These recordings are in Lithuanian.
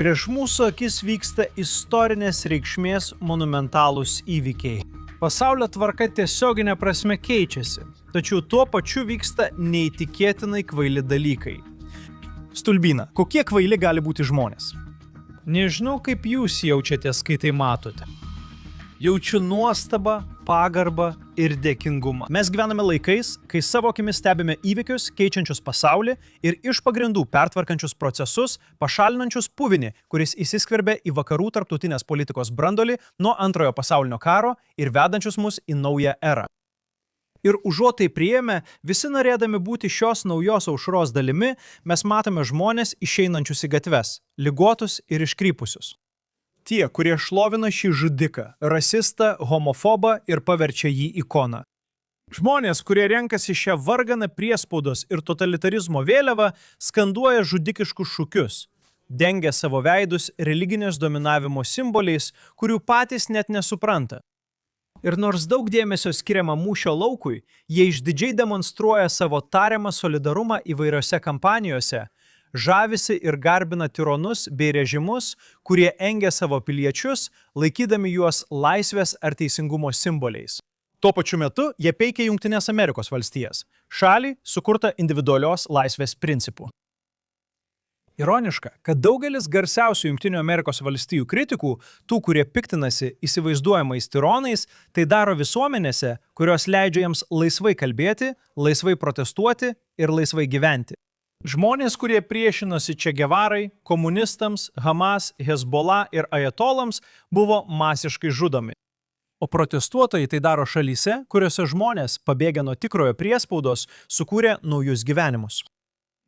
Prieš mūsų akis vyksta istorinės reikšmės monumentalūs įvykiai. Pasaulio tvarka tiesioginė prasme keičiasi, tačiau tuo pačiu vyksta neįtikėtinai kvaili dalykai. Stulbina, kokie kvaili gali būti žmonės? Nežinau, kaip jūs jaučiatės, kai tai matote. Jaučiu nuostabą, pagarbą ir dėkingumą. Mes gyvename laikais, kai savo akimis stebime įvykius, keičiančius pasaulį ir iš pagrindų pertvarkančius procesus, pašalinančius puvinį, kuris įsiskverbė į vakarų tarptautinės politikos brandolį nuo Antrojo pasaulinio karo ir vedančius mus į naują erą. Ir užuot tai priėmę, visi norėdami būti šios naujos aušros dalimi, mes matome žmonės išeinančius į gatves, ligotus ir iškrypusius. Tie, kurie šlovina šį žudiką, rasistą, homofobą ir paverčia jį ikoną. Žmonės, kurie renkasi šią varganą priespaudos ir totalitarizmo vėliavą, skanduoja žudikiškus šūkius, dengia savo veidus religinės dominavimo simboliais, kurių patys net nesupranta. Ir nors daug dėmesio skiriama mūšio laukui, jie išdidžiai demonstruoja savo tariamą solidarumą įvairiose kampanijose, žavisi ir garbina tironus bei režimus, kurie engia savo piliečius, laikydami juos laisvės ar teisingumo simboliais. Tuo pačiu metu jie peikia Jungtines Amerikos valstijas, šalį sukurtą individualios laisvės principų. Ironiška, kad daugelis garsiausių Jungtinių Amerikos valstijų kritikų, tų, kurie piktinasi įsivaizduojamais tironais, tai daro visuomenėse, kurios leidžia jiems laisvai kalbėti, laisvai protestuoti ir laisvai gyventi. Žmonės, kurie priešinosi Che Guevarai, komunistams, Hamas, Hezbollah ir ajatolams, buvo masiškai žudomi. O protestuotojai tai daro šalyse, kuriuose žmonės, pabėgę nuo tikrojo priespaudos, sukūrė naujus gyvenimus.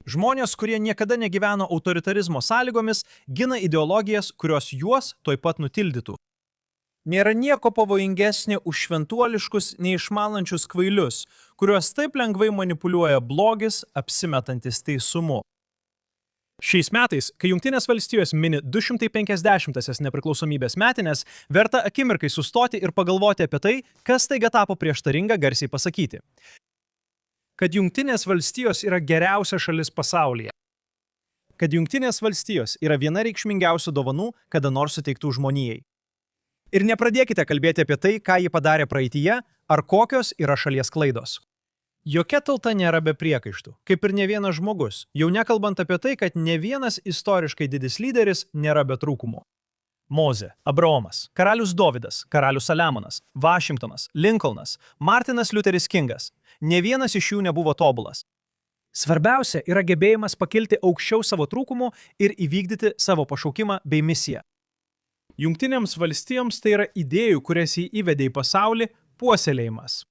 Žmonės, kurie niekada negyveno autoritarizmo sąlygomis, gina ideologijas, kurios juos tuoj pat nutildytų. Nėra nieko pavojingesnė už šventuoliškus, neišmanančius kvailius, kuriuos taip lengvai manipuliuoja blogis, apsimetantis teisumu. Šiais metais, kai Jungtinės valstijos mini 250-asias nepriklausomybės metines, verta akimirkai sustoti ir pagalvoti apie tai, kas taiga tapo prieštaringa garsiai pasakyti. Kad Jungtinės valstijos yra geriausia šalis pasaulyje. Kad Jungtinės valstijos yra viena reikšmingiausių dovanų, kada nors suteiktų žmonijai. Ir nepradėkite kalbėti apie tai, ką ji padarė praeityje, ar kokios yra šalies klaidos. Jokia tauta nėra be priekaištų, kaip ir ne vienas žmogus, jau nekalbant apie tai, kad ne vienas istoriškai didis lyderis nėra be trūkumų. Mozė, Abraomas, karalius Dovydas, karalius Saliamonas, Vašingtonas, Lincolnas, Martinas Liuteris Kingas. Ne vienas iš jų nebuvo tobulas. Svarbiausia yra gebėjimas pakilti aukščiau savo trūkumų ir įvykdyti savo pašaukimą bei misiją. Jungtinėms valstijoms tai yra idėjų, kurias jį įvedė į pasaulį, puoselėjimas.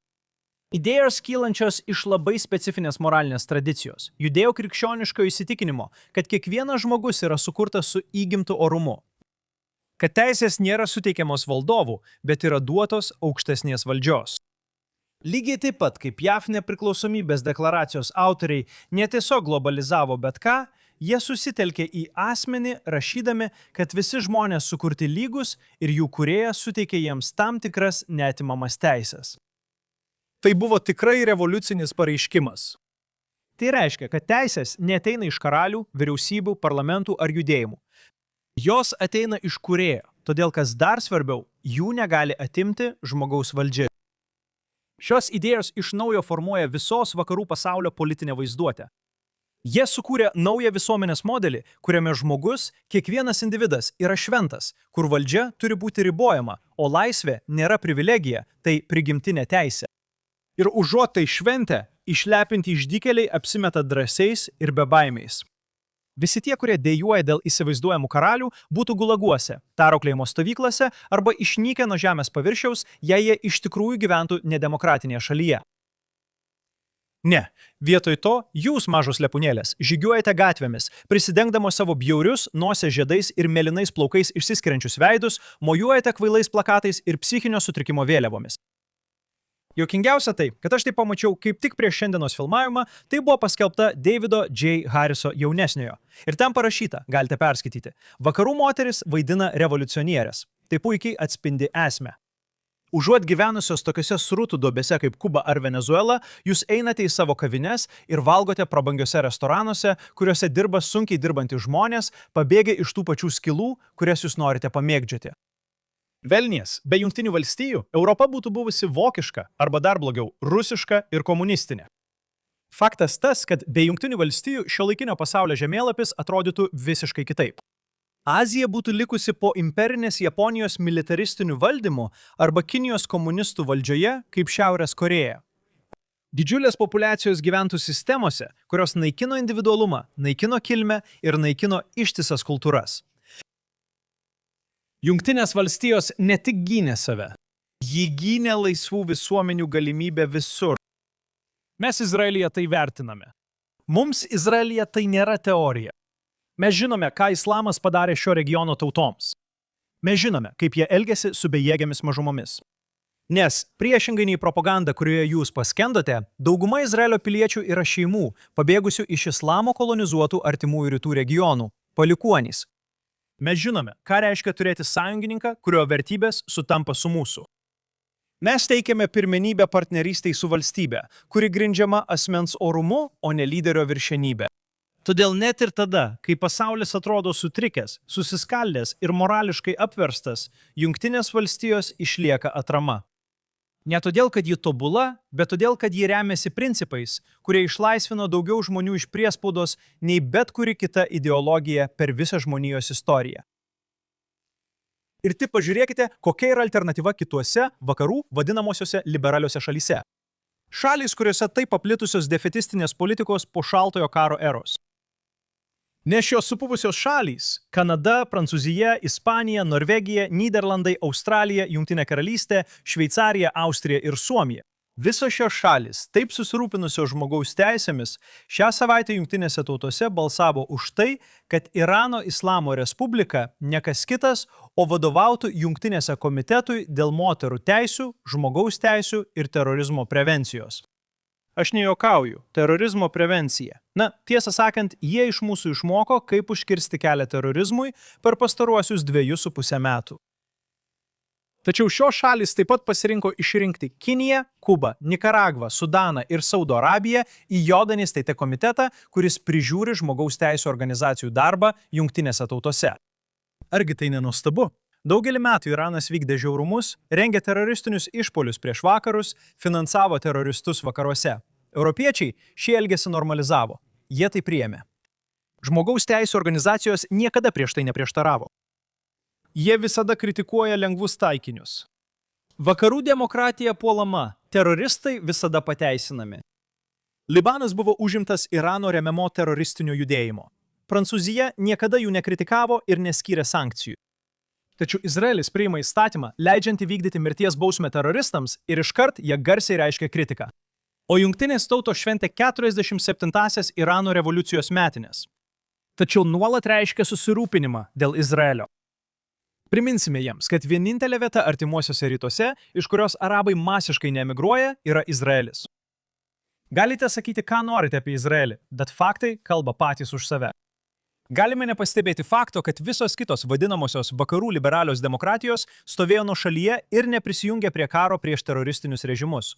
Idėjos kylančios iš labai specifinės moralinės tradicijos, judėjo krikščioniško įsitikinimo, kad kiekvienas žmogus yra sukurtas su įgimtu orumu. Kad teisės nėra suteikiamos valdovų, bet yra duotos aukštesnės valdžios. Lygiai taip pat, kaip JAV nepriklausomybės deklaracijos autoriai netiesiog globalizavo bet ką, jie susitelkė į asmenį, rašydami, kad visi žmonės sukurti lygus ir jų kūrėjas suteikė jiems tam tikras neatimamas teisės. Tai buvo tikrai revoliucinis pareiškimas. Tai reiškia, kad teisės neateina iš karalių, vyriausybių, parlamentų ar judėjimų. Jos ateina iš kūrėjo, todėl kas dar svarbiau, jų negali atimti žmogaus valdžia. Šios idėjos iš naujo formuoja visos vakarų pasaulio politinę vaizduotę. Jie sukūrė naują visuomenės modelį, kuriame žmogus, kiekvienas individas yra šventas, kur valdžia turi būti ribojama, o laisvė nėra privilegija, tai prigimtinė teisė. Ir užuot tai šventę, išlepinti išdykėliai apsimeta drąsiais ir bebaimiais. Visi tie, kurie dejuoja dėl įsivaizduojamų karalių, būtų gulaguose, perauklėjimo stovyklose arba išnykę nuo žemės paviršiaus, jei jie iš tikrųjų gyventų nedemokratinėje šalyje. Ne, vietoj to jūs, mažos lepūnėlės, žygiuojate gatvėmis, prisidengdamos savo bjaurius, nosies žiedais ir mėlynais plaukais išsiskiriančius veidus, mojuojate kvailais plakatais ir psichinio sutrikimo vėliavomis. Juokingiausia tai, kad aš tai pamačiau kaip tik prieš šiandienos filmavimą, tai buvo paskelbta Davido J. Harriso jaunesniojo. Ir ten parašyta, galite perskaityti, vakarų moteris vaidina revoliucionierės. Tai puikiai atspindi esmę. Užuot gyvenusios tokiuose srutų duobėse kaip Kuba ar Venezuela, jūs einate į savo kavines ir valgote prabangiuose restoranuose, kuriuose dirba sunkiai dirbantys žmonės, pabėgę iš tų pačių skilų, kurias jūs norite pamėgdžioti. Velnies, be Jungtinių valstijų Europa būtų buvusi vokiška arba dar blogiau rusiška ir komunistinė. Faktas tas, kad be Jungtinių valstijų šiuolaikinio pasaulio žemėlapis atrodytų visiškai kitaip. Azija būtų likusi po imperinės Japonijos militaristinių valdymų arba Kinijos komunistų valdžioje kaip Šiaurės Koreja. Didžiulės populiacijos gyventų sistemose, kurios naikino individualumą, naikino kilmę ir naikino ištisas kultūras. Jungtinės valstijos ne tik gynė save. Ji gynė laisvų visuomenių galimybę visur. Mes Izraelyje tai vertiname. Mums Izraelyje tai nėra teorija. Mes žinome, ką islamas padarė šio regiono tautoms. Mes žinome, kaip jie elgėsi su bejėgėmis mažumomis. Nes, priešingai nei propaganda, kurioje jūs paskendote, dauguma Izraelio piliečių yra šeimų, pabėgusių iš islamo kolonizuotų artimųjų rytų regionų, palikuonys. Mes žinome, ką reiškia turėti sąjungininką, kurio vertybės sutampa su mūsų. Mes teikiame pirmenybę partnerystei su valstybe, kuri grindžiama asmens orumu, o ne lyderio viršenybė. Todėl net ir tada, kai pasaulis atrodo sutrikęs, susiskaldęs ir morališkai apverstas, Jungtinės valstijos išlieka atrama. Ne todėl, kad ji tobula, bet todėl, kad ji remiasi principais, kurie išlaisvino daugiau žmonių iš priespaudos nei bet kuri kita ideologija per visą žmonijos istoriją. Ir tik pažiūrėkite, kokia yra alternatyva kituose vakarų vadinamosiose liberaliuose šalyse. Šalys, kuriuose taip paplitusios defetistinės politikos po šaltojo karo eros. Nes šios supuvusios šalys – Kanada, Prancūzija, Ispanija, Norvegija, Nyderlandai, Australija, Jungtinė karalystė, Šveicarija, Austrija ir Suomija. Visos šios šalys, taip susirūpinusios žmogaus teisėmis, šią savaitę Jungtinėse tautose balsavo už tai, kad Irano Islamo Respublika ne kas kitas, o vadovautų Jungtinėse komitetui dėl moterų teisių, žmogaus teisių ir terorizmo prevencijos. Aš nejuokauju, terorizmo prevencija. Na, tiesą sakant, jie iš mūsų išmoko, kaip užkirsti kelią terorizmui per pastaruosius 2,5 metų. Tačiau šios šalys taip pat pasirinko išrinkti Kiniją, Kubą, Nikaragvą, Sudaną ir Saudo Arabiją į Jordanijos TT komitetą, kuris prižiūri žmogaus teisų organizacijų darbą Jungtinėse tautose. Argi tai nenuostabu? Daugelį metų Iranas vykdė žiaurumus, rengė teroristinius išpuolius prieš vakarus, finansavo teroristus vakaruose. Europiečiai šį elgesį normalizavo. Jie tai priėmė. Žmogaus teisų organizacijos niekada prieš tai neprieštaravo. Jie visada kritikuoja lengvus taikinius. Vakarų demokratija puolama, teroristai visada pateisinami. Libanas buvo užimtas Irano remiamo teroristinio judėjimo. Prancūzija niekada jų nekritikavo ir neskyrė sankcijų. Tačiau Izraelis priima įstatymą, leidžiantį vykdyti mirties bausmę teroristams ir iškart jie garsiai reiškia kritiką. O Jungtinės tautos šventė 47-asias Irano revoliucijos metinės. Tačiau nuolat reiškia susirūpinimą dėl Izraelio. Priminsime jiems, kad vienintelė vieta artimuosiuose rytuose, iš kurios arabai masiškai neemigruoja, yra Izraelis. Galite sakyti, ką norite apie Izraelį, bet faktai kalba patys už save. Galime nepastebėti fakto, kad visos kitos vadinamosios vakarų liberalios demokratijos stovėjo nuošalyje ir neprisijungė prie karo prieš teroristinius režimus.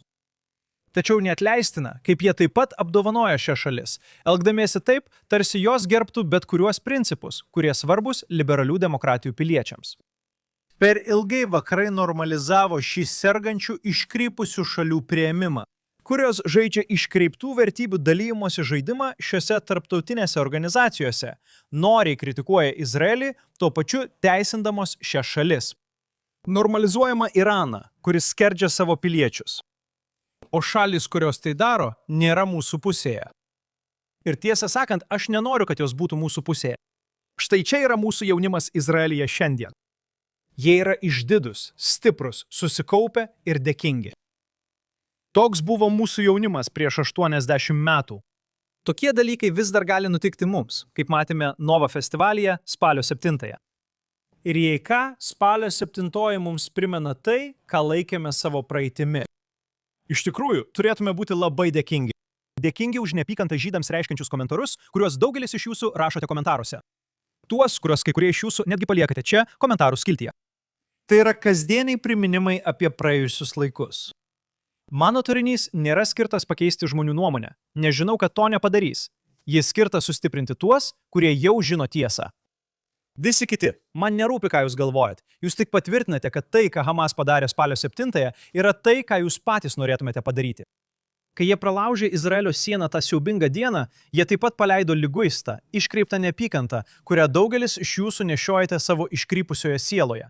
Tačiau neatleistina, kaip jie taip pat apdovanoja šią šalis, elgdamiesi taip, tarsi jos gerbtų bet kuriuos principus, kurie svarbus liberalių demokratijų piliečiams. Per ilgai vakarai normalizavo šį sergančių iškrypusių šalių priėmimą, kurios žaidžia iškreiptų vertybių dalymosi žaidimą šiuose tarptautinėse organizacijose, noriai kritikuoja Izraelį, tuo pačiu teisindamos šias šalis. Normalizuojama Iraną, kuris skerdžia savo piliečius. O šalis, kurios tai daro, nėra mūsų pusėje. Ir tiesą sakant, aš nenoriu, kad jos būtų mūsų pusėje. Štai čia yra mūsų jaunimas Izraelyje šiandien. Jie yra išdidūs, stiprus, susikaupę ir dėkingi. Toks buvo mūsų jaunimas prieš 80 metų. Tokie dalykai vis dar gali nutikti mums, kaip matėme Nova festivalyje spalio 7-ąją. Ir jei ką, spalio 7-oji mums primena tai, ką laikėme savo praeitimi. Iš tikrųjų, turėtume būti labai dėkingi. Dėkingi už neapykantą žydams reiškiančius komentarus, kuriuos daugelis iš jūsų rašote komentaruose. Tuos, kuriuos kai kurie iš jūsų netgi paliekate čia komentarų skiltyje. Tai yra kasdieniai priminimai apie praėjusius laikus. Mano turinys nėra skirtas pakeisti žmonių nuomonę. Nežinau, kad to nepadarys. Jis skirtas sustiprinti tuos, kurie jau žino tiesą. Visi kiti, man nerūpi, ką jūs galvojat. Jūs tik patvirtinate, kad tai, ką Hamas padarė spalio 7-ąją, yra tai, ką jūs patys norėtumėte padaryti. Kai jie pralaužė Izraelio sieną tą siaubingą dieną, jie taip pat paleido liguistą, iškreiptą neapykantą, kurią daugelis iš jūsų nešiojate savo iškrypusioje sieloje.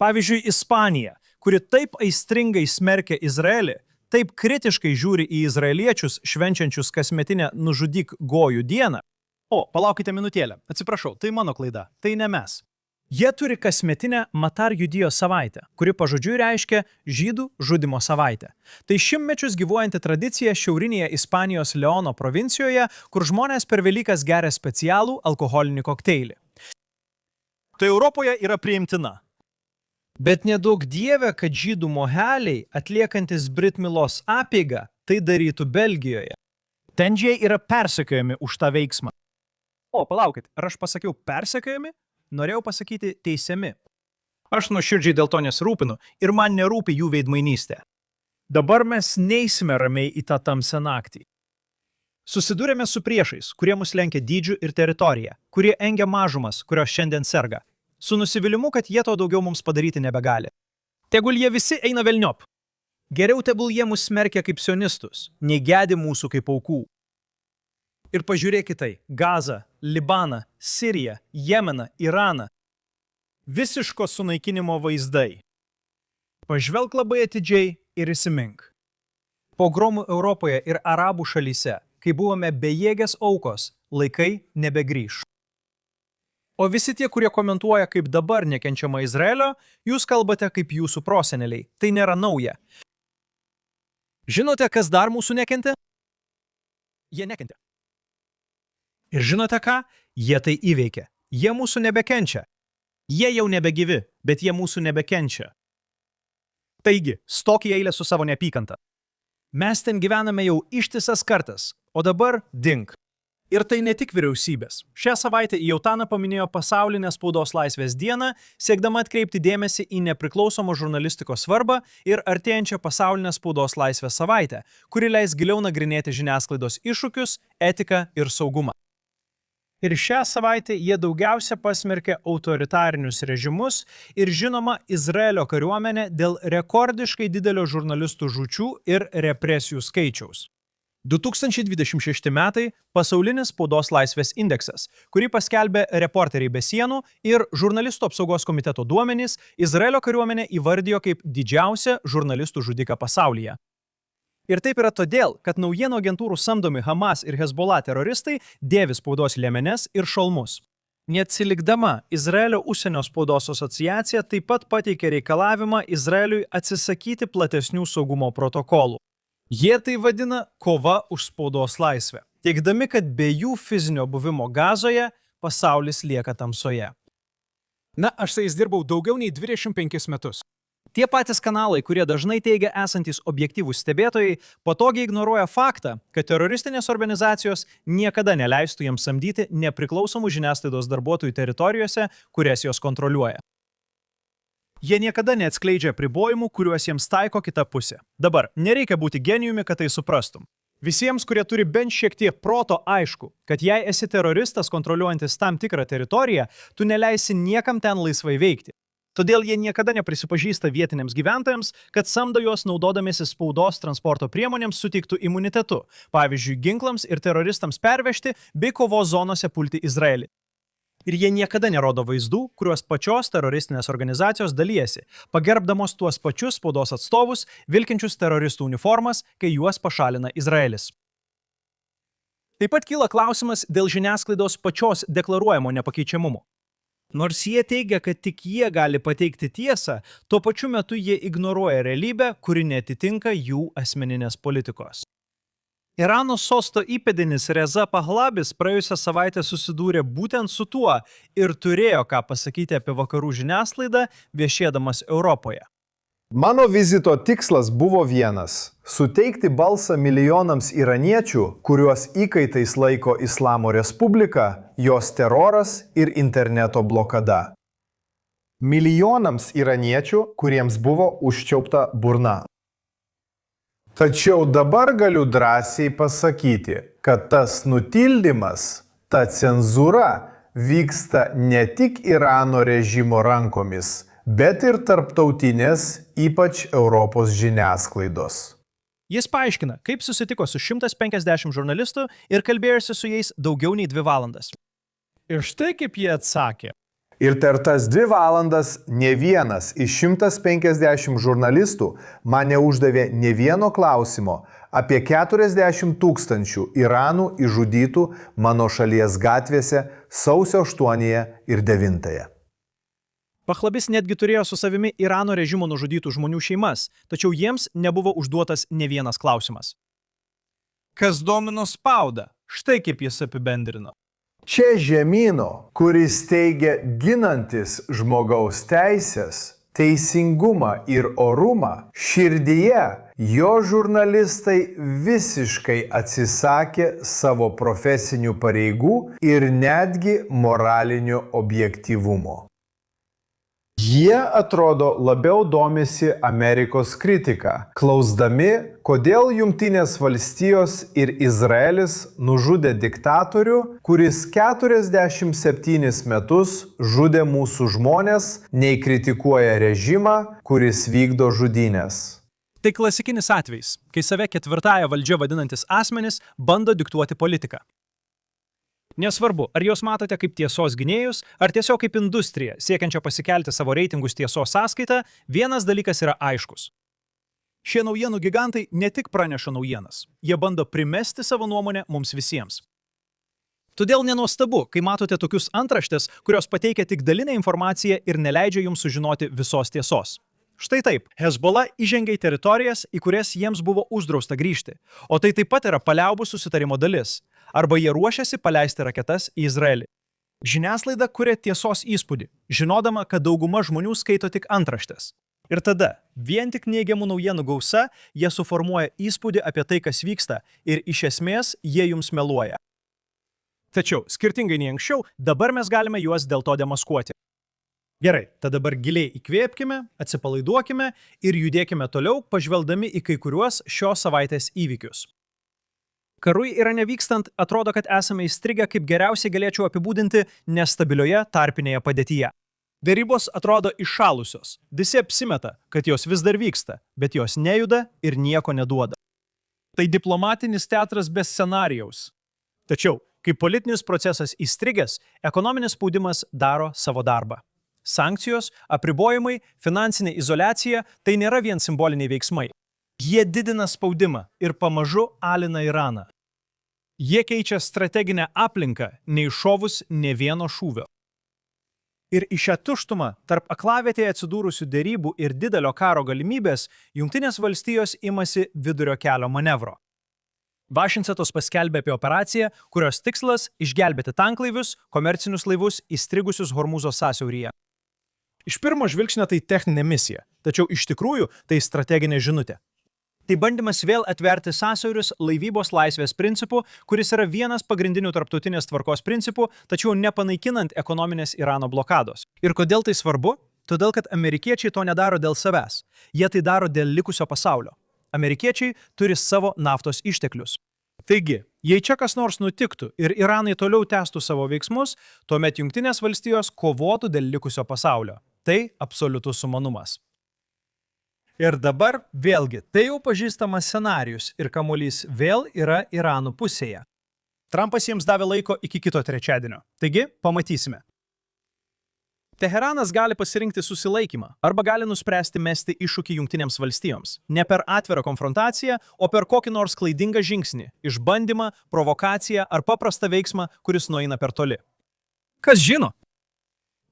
Pavyzdžiui, Ispanija, kuri taip aistringai smerkia Izraelį, taip kritiškai žiūri į izraeliečius švenčiančius kasmetinę nužudyk gojų dieną. O, palaukite minutėlę, atsiprašau, tai mano klaida, tai ne mes. Jie turi kasmetinę Matar Judijos savaitę, kuri pažodžiui reiškia žydų žudimo savaitę. Tai šimtmečius gyvuojanti tradicija šiaurinėje Ispanijos Leono provincijoje, kur žmonės per Velykas geria specialų alkoholinį kokteilį. Tai Europoje yra priimtina. Bet nedaug dieve, kad žydų moheliai, atliekantis Brit Milos apeigą, tai darytų Belgijoje. Ten jie yra persekiojami už tą veiksmą. O, palaukit, ar aš pasakiau persekiojami? Norėjau pasakyti teisiami. Aš nuoširdžiai dėl to nesirūpinu ir man nerūpi jų veidmainystė. Dabar mes neisime ramiai į tą tamsią naktį. Susidūrėme su priešais, kurie mus lenkia dydžiu ir teritorija, kurie engia mažumas, kurios šiandien serga. Su nusivylimu, kad jie to daugiau mums padaryti nebegali. Tegul jie visi eina velniop. Geriau tegul jie mus smerkia kaip sionistus, nei gedi mūsų kaip aukų. Ir pažiūrėkite tai – Gazą, Libaną, Siriją, Jemeną, Iraną. Visiško sunaikinimo vaizdai. Pažvelk labai atidžiai ir įsimink. Pogromų Europoje ir arabų šalyse, kai buvome bejėgės aukos, laikai nebegrįš. O visi tie, kurie komentuoja, kaip dabar nekenčiama Izraelio, jūs kalbate kaip jūsų proseneliai. Tai nėra nauja. Žinote, kas dar mūsų nekentė? Jie nekentė. Ir žinote ką? Jie tai įveikė. Jie mūsų nebekenčia. Jie jau nebegyvi, bet jie mūsų nebekenčia. Taigi, stok į eilę su savo neapykanta. Mes ten gyvename jau ištisas kartas, o dabar dink. Ir tai ne tik vyriausybės. Šią savaitę Jautana paminėjo pasaulinę spaudos laisvės dieną, siekdama atkreipti dėmesį į nepriklausomos žurnalistikos svarbą ir artėjančią pasaulinę spaudos laisvės savaitę, kuri leis giliau nagrinėti žiniasklaidos iššūkius, etiką ir saugumą. Ir šią savaitę jie daugiausia pasmerkė autoritarinius režimus ir žinoma Izraelio kariuomenę dėl rekordiškai didelio žurnalistų žūčių ir represijų skaičiaus. 2026 metai – pasaulinis spaudos laisvės indeksas, kurį paskelbė Reporteriai be sienų ir žurnalistų apsaugos komiteto duomenys Izraelio kariuomenę įvardijo kaip didžiausią žurnalistų žudiką pasaulyje. Ir taip yra todėl, kad naujienų agentūrų samdomi Hamas ir Hezbollah teroristai dėvi spaudos liemenes ir šalmus. Neatsilikdama, Izraelio užsienio spaudos asociacija taip pat pateikė reikalavimą Izraeliui atsisakyti platesnių saugumo protokolų. Jie tai vadina kova už spaudos laisvę, teigdami, kad be jų fizinio buvimo Gazoje pasaulis lieka tamsoje. Na, aš su jais dirbau daugiau nei 25 metus. Tie patys kanalai, kurie dažnai teigia esantys objektyvūs stebėtojai, patogiai ignoruoja faktą, kad teroristinės organizacijos niekada neleistų jiems samdyti nepriklausomų žiniasklaidos darbuotojų teritorijose, kurias jos kontroliuoja. Jie niekada neatskleidžia apribojimų, kuriuos jiems taiko kita pusė. Dabar, nereikia būti genijumi, kad tai suprastum. Visiems, kurie turi bent šiek tiek proto, aišku, kad jei esi teroristas kontroliuojantis tam tikrą teritoriją, tu neleisi niekam ten laisvai veikti. Todėl jie niekada neprisipažįsta vietiniams gyventojams, kad samdo juos naudodamiesi spaudos transporto priemonėms suteiktų imunitetu, pavyzdžiui, ginklams ir teroristams pervežti bei kovos zonose pulti Izraelį. Ir jie niekada nerodo vaizdų, kuriuos pačios teroristinės organizacijos dalijasi, pagerbdamos tuos pačius spaudos atstovus, vilkinčius teroristų uniformas, kai juos pašalina Izraelis. Taip pat kyla klausimas dėl žiniasklaidos pačios deklaruojamo nepakeičiamumo. Nors jie teigia, kad tik jie gali pateikti tiesą, tuo pačiu metu jie ignoruoja realybę, kuri neatitinka jų asmeninės politikos. Irano sosto įpėdinis Reza Pahlabis praėjusią savaitę susidūrė būtent su tuo ir turėjo ką pasakyti apie vakarų žiniasklaidą viešėdamas Europoje. Mano vizito tikslas buvo vienas – suteikti balsą milijonams iraniečių, kuriuos įkaitais laiko Islamo Respublika, jos teroras ir interneto blokada. milijonams iraniečių, kuriems buvo užčiaupta burna. Tačiau dabar galiu drąsiai pasakyti, kad tas nutildymas, ta cenzūra vyksta ne tik Irano režimo rankomis, bet ir tarptautinės, ypač Europos žiniasklaidos. Jis paaiškina, kaip susitiko su 150 žurnalistų ir kalbėjosi su jais daugiau nei 2 valandas. Ir štai kaip jie atsakė. Ir per tas 2 valandas ne vienas iš 150 žurnalistų man neuždavė ne vieno klausimo apie 40 000 Iranų išžudytų mano šalies gatvėse sausio 8 ir 9. Pahlabis netgi turėjo su savimi Irano režimo nužudytų žmonių šeimas, tačiau jiems nebuvo užduotas ne vienas klausimas. Kas domino spaudą? Štai kaip jis apibendrino. Čia žemyno, kuris teigia ginantis žmogaus teisės, teisingumą ir orumą, širdyje jo žurnalistai visiškai atsisakė savo profesinių pareigų ir netgi moralinio objektyvumo. Jie, atrodo, labiau domisi Amerikos kritika, klausdami, kodėl Jungtinės valstijos ir Izraelis nužudė diktatorių, kuris 47 metus žudė mūsų žmonės, nei kritikuoja režimą, kuris vykdo žudynes. Tai klasikinis atvejis, kai save ketvirtąja valdžia vadinantis asmenys bando diktuoti politiką. Nesvarbu, ar jūs matote kaip tiesos gynėjus, ar tiesiog kaip industriją, siekiančią pasikelti savo reitingus tiesos sąskaitą, vienas dalykas yra aiškus. Šie naujienų gigantai ne tik praneša naujienas, jie bando primesti savo nuomonę mums visiems. Todėl nenuostabu, kai matote tokius antraštes, kurios pateikia tik dalinę informaciją ir neleidžia jums sužinoti visos tiesos. Štai taip, Hezbollah įžengia į teritorijas, į kurias jiems buvo uždrausta grįžti, o tai taip pat yra paliaubų susitarimo dalis. Arba jie ruošiasi paleisti raketas į Izraelį. Žiniasklaida kuria tiesos įspūdį, žinodama, kad dauguma žmonių skaito tik antraštes. Ir tada, vien tik neigiamų naujienų gausa, jie suformuoja įspūdį apie tai, kas vyksta, ir iš esmės jie jums meluoja. Tačiau, skirtingai nei anksčiau, dabar mes galime juos dėl to demaskuoti. Gerai, tad dabar giliai įkvėpkime, atsipalaiduokime ir judėkime toliau, pažvelgdami į kai kuriuos šios savaitės įvykius. Karui Irane vykstant, atrodo, kad esame įstrigę, kaip geriausiai galėčiau apibūdinti, nestabilioje tarpinėje padėtyje. Derybos atrodo iššalusios. Visi apsimeta, kad jos vis dar vyksta, bet jos nejuda ir nieko neduoda. Tai diplomatinis teatras be scenarijaus. Tačiau, kai politinis procesas įstrigęs, ekonominis spaudimas daro savo darbą. Sankcijos, apribojimai, finansinė izoliacija – tai nėra vien simboliniai veiksmai. Jie didina spaudimą ir pamažu alina Iraną. Jie keičia strateginę aplinką, neiššovus ne vieno šūvio. Ir į šią tuštumą, tarp aklavietėje atsidūrusių derybų ir didelio karo galimybės, Jungtinės valstijos imasi vidurio kelio manevro. Vašingtonas paskelbė apie operaciją, kurios tikslas – išgelbėti tanklaivius, komercinius laivus įstrigusius Hormūzo sąsiauryje. Iš pirmo žvilgsnio tai techninė misija, tačiau iš tikrųjų tai strateginė žinutė. Tai bandymas vėl atverti sąsiaurius laivybos laisvės principų, kuris yra vienas pagrindinių tarptautinės tvarkos principų, tačiau nepanaikinant ekonominės Irano blokados. Ir kodėl tai svarbu? Todėl, kad amerikiečiai to nedaro dėl savęs. Jie tai daro dėl likusio pasaulio. Amerikiečiai turi savo naftos išteklius. Taigi, jei čia kas nors nutiktų ir Iranai toliau tęstų savo veiksmus, tuomet Jungtinės valstijos kovotų dėl likusio pasaulio. Tai absoliutus sumanumas. Ir dabar vėlgi, tai jau pažįstamas scenarijus ir kamuolys vėl yra Irano pusėje. Trumpas jiems davė laiko iki kito trečiadienio. Taigi, pamatysime. Teheranas gali pasirinkti susilaikymą arba gali nuspręsti mesti iššūkį Jungtinėms valstijoms. Ne per atvirą konfrontaciją, o per kokį nors klaidingą žingsnį, išbandymą, provokaciją ar paprastą veiksmą, kuris nueina per toli. Kas žino?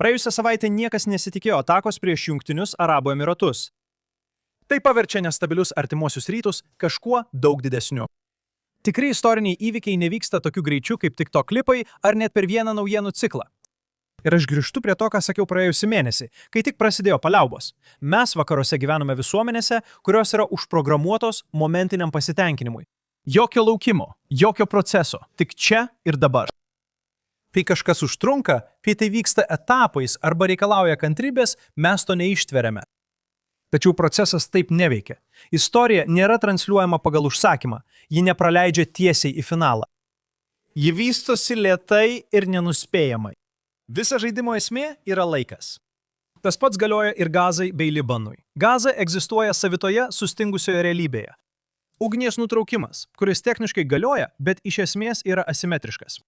Praėjusią savaitę niekas nesitikėjo atakos prieš Jungtinius Arabų Emiratus. Tai paverčia nestabilius artimuosius rytus kažkuo daug didesniu. Tikri istoriniai įvykiai nevyksta tokiu greičiu kaip TikTok klipai ar net per vieną naujienų ciklą. Ir aš grįžtu prie to, ką sakiau praėjusį mėnesį, kai tik prasidėjo paliaubos. Mes vakaruose gyvename visuomenėse, kurios yra užprogramuotos momentiniam pasitenkinimui. Jokio laukimo, jokio proceso, tik čia ir dabar. Kai kažkas užtrunka, kai tai vyksta etapais arba reikalauja kantrybės, mes to neištveriame. Tačiau procesas taip neveikia. Istorija nėra transliuojama pagal užsakymą, ji nepraleidžia tiesiai į finalą. Ji vystosi lėtai ir nenuspėjamai. Visa žaidimo esmė yra laikas. Tas pats galioja ir Gazai bei Libanui. Gaza egzistuoja savitoje sustingusioje realybėje. Ugnies nutraukimas, kuris techniškai galioja, bet iš esmės yra asimetriškas.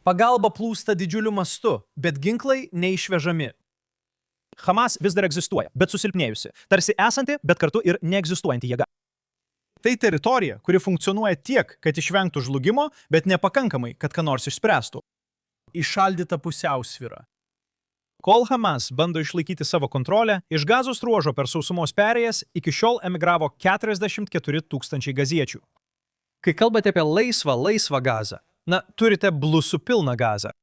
Pagalba plūsta didžiuliu mastu, bet ginklai neišvežami. Hamas vis dar egzistuoja, bet susilpnėjusi, tarsi esanti, bet kartu ir neegzistuojanti jėga. Tai teritorija, kuri funkcionuoja tiek, kad išvengtų žlugimo, bet nepakankamai, kad ką nors išspręstų. Įšaldyta pusiausvyra. Kol Hamas bando išlaikyti savo kontrolę, iš Gazos ruožo per sausumos perėjas iki šiol emigravo 44 000 gaziečių. Kai kalbate apie laisvą Gazą, turite blusų pilną Gazą.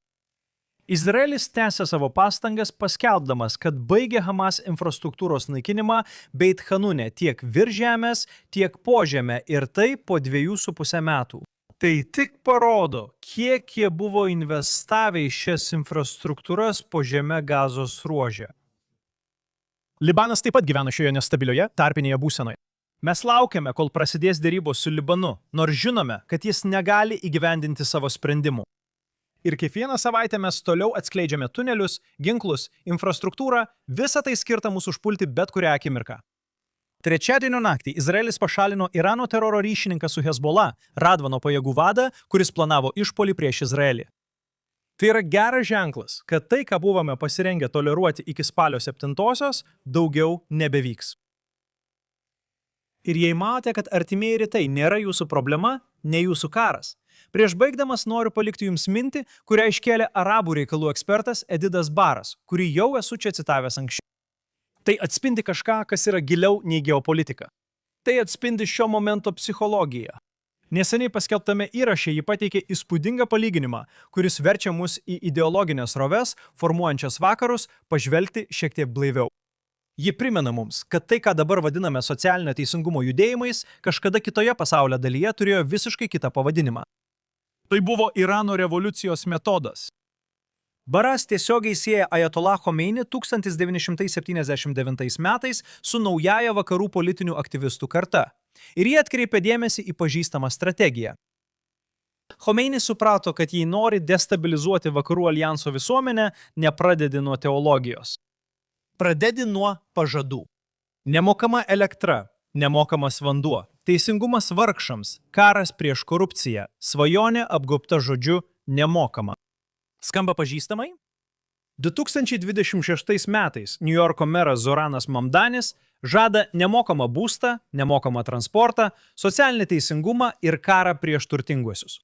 Izraelis tęsia savo pastangas paskelbdamas, kad baigė Hamas infrastruktūros naikinimą Beit Hanune tiek virš žemės, tiek po žemę ir tai po 2,5 metų. Tai tik parodo, kiek jie buvo investavę į šias infrastruktūras po žemę Gazos ruože. Libanas taip pat gyvena šioje nestabilioje tarpinėje būsenoje. Mes laukiame, kol prasidės derybos su Libanu, nors žinome, kad jis negali įgyvendinti savo sprendimų. Ir kiekvieną savaitę mes toliau atskleidžiame tunelius, ginklus, infrastruktūrą, visą tai skirta mūsų užpulti bet kurią akimirką. Trečiadienio naktį Izraelis pašalino Irano teroro ryšininką su Hezbollah, Radvano pajėgų vadą, kuris planavo išpuolį prieš Izraelį. Tai yra geras ženklas, kad tai, ką buvome pasirengę toleruoti iki spalio 7-osios, daugiau nebevyks. Ir jei matote, kad artimieji rytai nėra jūsų problema, ne jūsų karas. Prieš baigdamas noriu palikti jums mintį, kurią iškėlė arabų reikalų ekspertas Edidas Baras, kurį jau esu čia citavęs anksčiau. Tai atspindi kažką, kas yra giliau nei geopolitika. Tai atspindi šio momento psichologiją. Neseniai paskelbtame įraše ji pateikė įspūdingą palyginimą, kuris verčia mus į ideologinės roves, formuojančias vakarus, pažvelgti šiek tiek blaiviau. Ji primena mums, kad tai, ką dabar vadiname socialinio teisingumo judėjimais, kažkada kitoje pasaulio dalyje turėjo visiškai kitą pavadinimą. Tai buvo Irano revoliucijos metodas. Baras tiesiogiai sieja Ajatollah Chomeinį 1979 metais su naujaja vakarų politinių aktyvistų karta. Ir jie atkreipė dėmesį į pažįstamą strategiją. Chomeinis suprato, kad jei nori destabilizuoti vakarų aljanso visuomenę, nepradedi nuo teologijos. Pradedi nuo pažadų. Nemokama elektra, nemokamas vanduo, teisingumas vargšams, karas prieš korupciją, svajonė apgaubta žodžiu nemokama. Skamba pažįstamai? 2026 metais New Yorko meras Zoranas Mamdanis žada nemokamą būstą, nemokamą transportą, socialinį teisingumą ir karą prieš turtinguosius.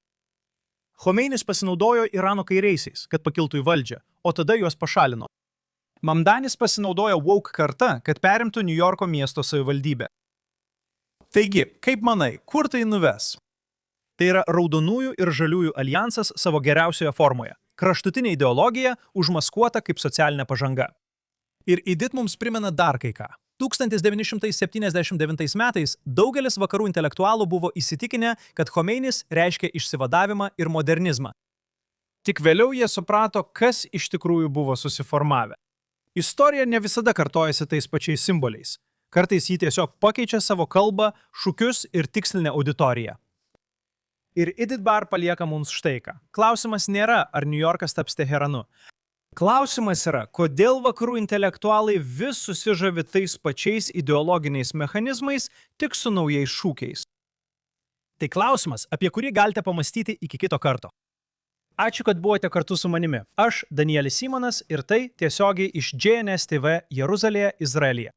Chomeinis pasinaudojo Irano kairiaisiais, kad pakiltų į valdžią, o tada juos pašalino. Mamdanis pasinaudojo woke karta, kad perimtų New Yorko miesto savivaldybę. Taigi, kaip manai, kur tai nuves? Tai yra raudonųjų ir žaliųjų aljansas savo geriausioje formoje. Kraštutinė ideologija užmaskuota kaip socialinė pažanga. Ir IDIT mums primena dar kai ką. 1979 metais daugelis vakarų intelektualų buvo įsitikinę, kad Chomeinis reiškia išsivadavimą ir modernizmą. Tik vėliau jie suprato, kas iš tikrųjų buvo susiformavę. Istorija ne visada kartojasi tais pačiais simboliais. Kartais jį tiesiog pakeičia savo kalbą, šūkius ir tikslinę auditoriją. Ir Edith Bar palieka mums štai ką. Klausimas nėra, ar New Yorkas taps Teheranu. Klausimas yra, kodėl vakarų intelektualai vis susižavi tais pačiais ideologiniais mechanizmais, tik su naujais šūkiais. Tai klausimas, apie kurį galite pamastyti iki kito karto. Ačiū, kad buvote kartu su manimi. Aš Danielis Simonas ir tai tiesiogiai iš JNS TV Jeruzalėje, Izraelyje.